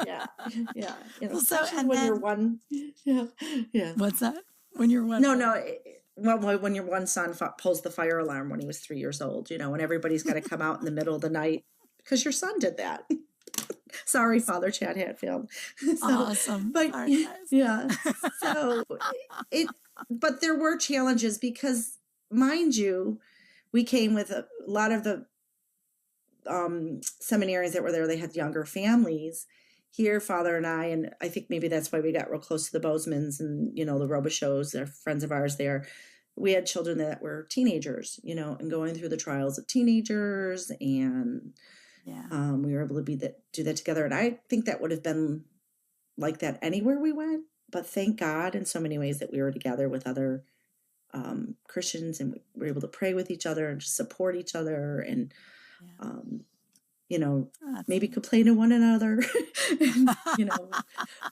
Yeah. So, and when then, you're one. Yeah. What's that? When you're one? No. Well, when your one son pulls the fire alarm when he was 3 years old, and everybody's got to come out in the middle of the night because your son did that. Sorry, Father Chad Hatfield. Awesome. But yeah. So but there were challenges because, mind you, we came with a lot of the seminarians that were there. They had younger families. Here, Father and I think maybe that's why we got real close to the Bosemans and, the Robichauds, they're friends of ours there. We had children that were teenagers, and going through the trials of teenagers, and we were able to do that together. And I think that would have been like that anywhere we went. But thank God in so many ways that we were together with other Christians, and we were able to pray with each other and just support each other and, maybe complain to one another,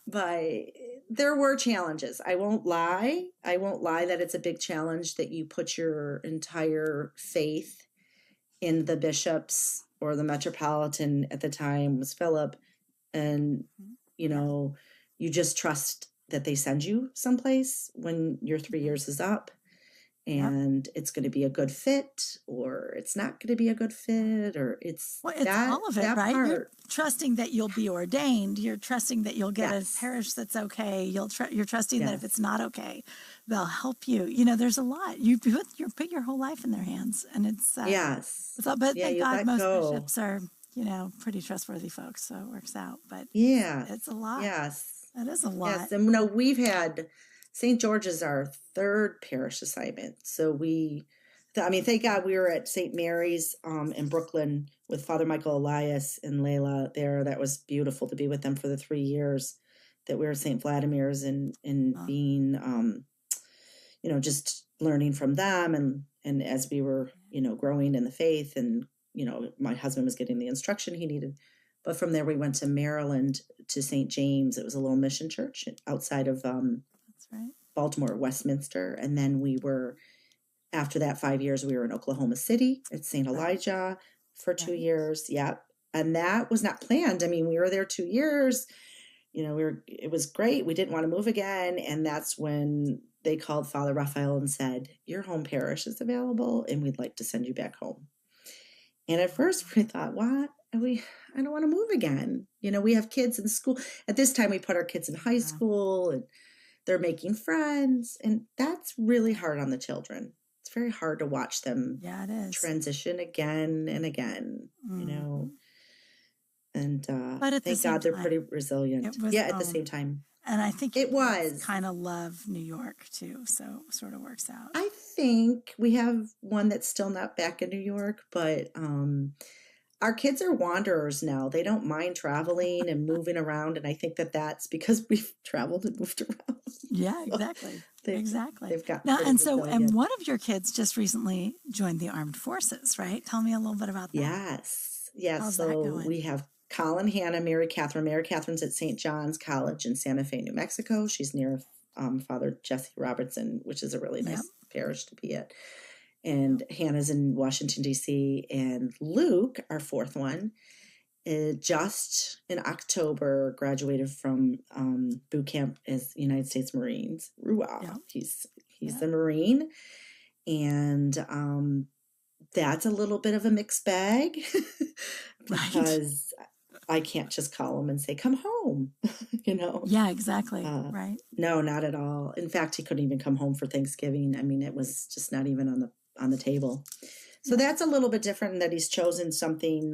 but there were challenges. I won't lie that it's a big challenge that you put your entire faith in the bishops or the metropolitan at the time was Philip. And, you just trust that they send you someplace when your 3 years is up. And it's going to be a good fit, or it's not going to be a good fit, or it's all of it, right? Part. You're trusting that you'll be ordained. You're trusting that you'll get a parish that's okay. You're trusting that if it's not okay, they'll help you. There's a lot. You put your whole life in their hands, and it's yes. But thank God most bishops are pretty trustworthy folks, so it works out. But Yeah. it's a lot. Yes. That is a lot. Yes. And we've had St. George's our third parish assignment. So thank God we were at St. Mary's in Brooklyn with Father Michael Elias and Layla there. That was beautiful to be with them for the 3 years that we were at St. Vladimir's and being, just learning from them. And as we were, growing in the faith and, my husband was getting the instruction he needed. But from there, we went to Maryland to St. James. It was a little mission church outside of That's right. Baltimore, Westminster. And then after that 5 years, we were in Oklahoma City at St. Elijah for 2 years. Yep. And that was not planned. I mean, we were there 2 years. It was great. We didn't want to move again. And that's when they called Father Raphael and said, your home parish is available and we'd like to send you back home. And at first we thought, what? I don't want to move again. We have kids in school. At this time, we put our kids in high school and they're making friends. And that's really hard on the children. It's very hard to watch them it is. Transition again and again, And but at thank God they're pretty resilient. At the same time. And I think it was kind of love New York too. So it sort of works out. I think we have one that's still not back in New York, but our kids are wanderers now. They don't mind traveling and moving around. And I think that's because we've traveled and moved around. Yeah, exactly. Exactly. They've got and one of your kids just recently joined the armed forces, right? Tell me a little bit about that. Yes. How's that going? We have Colin, Hannah, Mary Catherine. Mary Catherine's at St. John's College in Santa Fe, New Mexico. She's near Father Jesse Robertson, which is a really nice parish to be at. And Hannah's in Washington, D.C. And Luke, our fourth one, just in October graduated from boot camp as United States Marines. He's the Marine. And that's a little bit of a mixed bag because I can't just call him and say, come home, Yeah, exactly. Right. No, not at all. In fact, he couldn't even come home for Thanksgiving. I mean, it was just not even on the table. So that's a little bit different in that he's chosen something,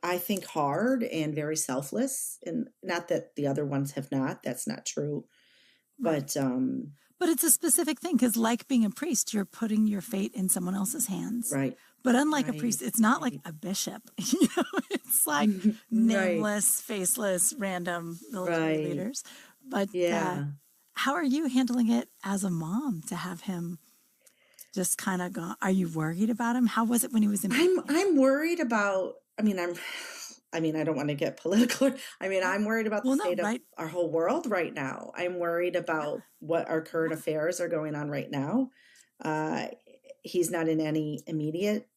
I think, hard and very selfless. And not that the other ones have not. That's not true. Right. But it's a specific thing because like being a priest, you're putting your fate in someone else's hands. Right. But unlike a priest, it's not like a bishop. It's like nameless, faceless, random military leaders. But how are you handling it as a mom to have him just kind of gone? Are you worried about him? How was it when he was in? I'm worried about. I don't want to get political. I'm worried about the state of our whole world right now. I'm worried about what our current affairs are going on right now. He's not in any immediate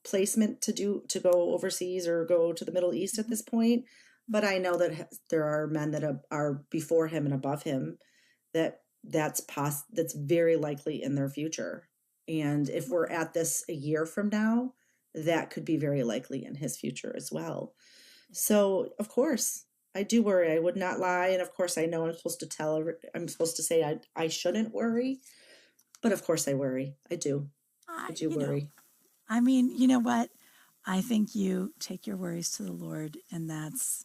placement to go overseas or go to the Middle East at this point. But I know that there are men that are before him and above him that's very likely in their future. And if we're at this a year from now, that could be very likely in his future as well. So, of course, I do worry. I would not lie. And of course, I know I'm supposed to say I shouldn't worry. But of course I worry. I do. I do worry. You know what? I think you take your worries to the Lord, and that's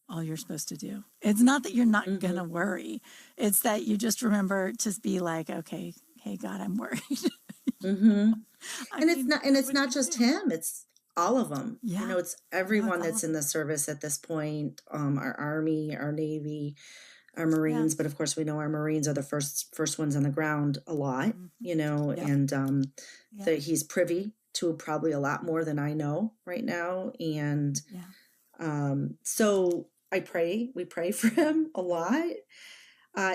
all you're supposed to do. It's not that you're not going to worry. It's that you just remember to be like, okay, hey, God, I'm worried. It's not just him. It's all of them. Yeah. It's everyone that's in the service at this point. Our Army, our Navy, our Marines, but of course we know our Marines are the first ones on the ground a lot, and that he's privy to probably a lot more than I know right now. And so we pray for him a lot.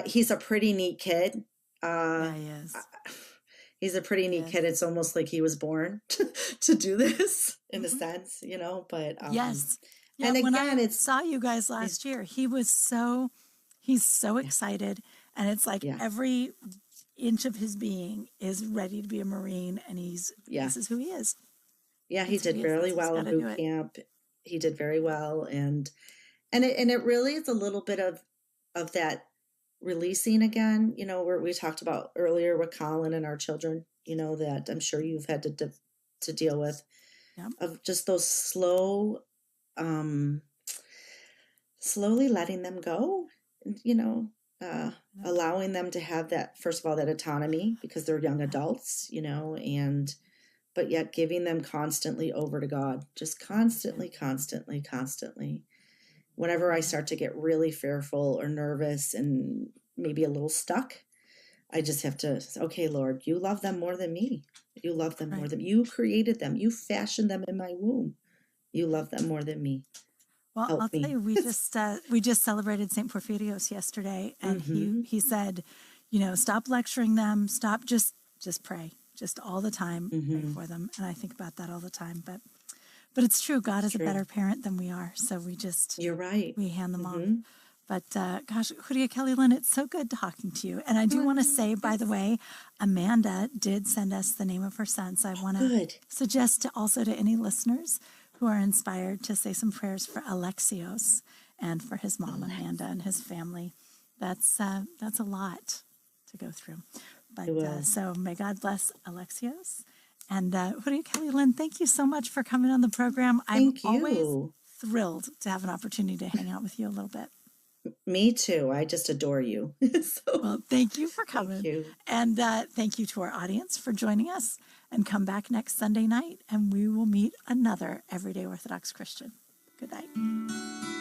He's a pretty neat kid. He is. He's a pretty neat kid. It's almost like he was born to do this in a sense, but yes. Yeah, and when again, I saw you guys last year, he's so excited, and it's like every inch of his being is ready to be a Marine, and this is who he is. Yeah, he did very well in boot camp. He did very well, and it really is a little bit of that releasing again, where we talked about earlier with Colin and our children, that I'm sure you've had to deal with. Yep. of just those slowly letting them go, allowing them to have that, first of all, that autonomy because they're young adults, but yet giving them constantly over to God, just constantly. Whenever I start to get really fearful or nervous and maybe a little stuck, I just have to say, okay, Lord, you love them more than me. You love them more than you created them. You fashioned them in my womb. You love them more than me. Well, Help I'll me. tell you, we just celebrated St. Porphyrios yesterday, and he said, stop lecturing them, stop, just pray, just all the time, pray for them. And I think about that all the time. But it's true, God is a better parent than we are, so you're right. We hand them off. But gosh, Kelleylynn, it's so good talking to you. And I do want to say, by the way, Amanda did send us the name of her son, so I want to suggest also to any listeners who are inspired to say some prayers for Alexios and for his mom, Amanda, and his family. That's a lot to go through. But so may God bless Alexios. And Kelleylynn, thank you so much for coming on the program. I'm always thrilled to have an opportunity to hang out with you a little bit. Me too. I just adore you. Well, thank you for coming. Thank you. And thank you to our audience for joining us. And come back next Sunday night, and we will meet another Everyday Orthodox Christian. Good night.